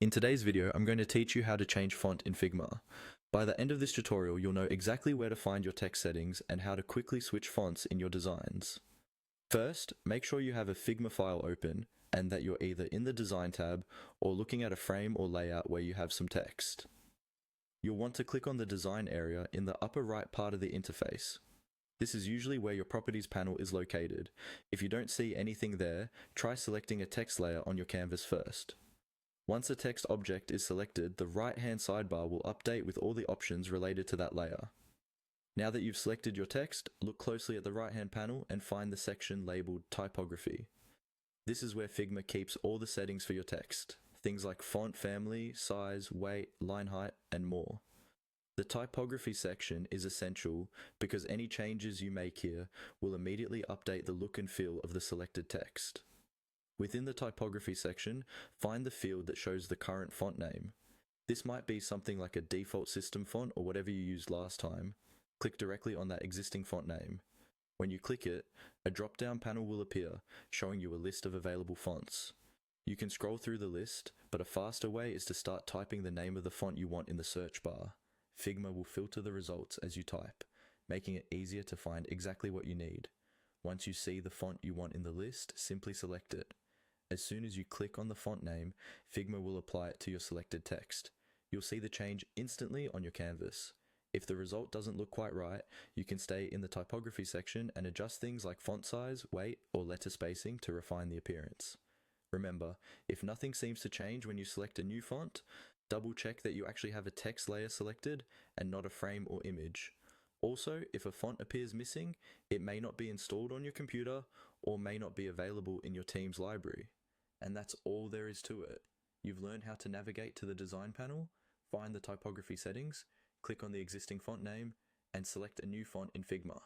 In today's video, I'm going to teach you how to change font in Figma. By the end of this tutorial, you'll know exactly where to find your text settings and how to quickly switch fonts in your designs. First, make sure you have a Figma file open and that you're either in the Design tab or looking at a frame or layout where you have some text. You'll want to click on the Design area in the upper right part of the interface. This is usually where your Properties panel is located. If you don't see anything there, try selecting a text layer on your canvas first. Once a text object is selected, the right-hand sidebar will update with all the options related to that layer. Now that you've selected your text, look closely at the right-hand panel and find the section labeled Typography. This is where Figma keeps all the settings for your text, things like font family, size, weight, line height, and more. The typography section is essential because any changes you make here will immediately update the look and feel of the selected text. Within the typography section, find the field that shows the current font name. This might be something like a default system font or whatever you used last time. Click directly on that existing font name. When you click it, a drop-down panel will appear, showing you a list of available fonts. You can scroll through the list, but a faster way is to start typing the name of the font you want in the search bar. Figma will filter the results as you type, making it easier to find exactly what you need. Once you see the font you want in the list, simply select it. As soon as you click on the font name, Figma will apply it to your selected text. You'll see the change instantly on your canvas. If the result doesn't look quite right, you can stay in the typography section and adjust things like font size, weight, or letter spacing to refine the appearance. Remember, if nothing seems to change when you select a new font, double check that you actually have a text layer selected and not a frame or image. Also, if a font appears missing, it may not be installed on your computer or may not be available in your team's library. And that's all there is to it. You've learned how to navigate to the design panel, find the typography settings, click on the existing font name, and select a new font in Figma.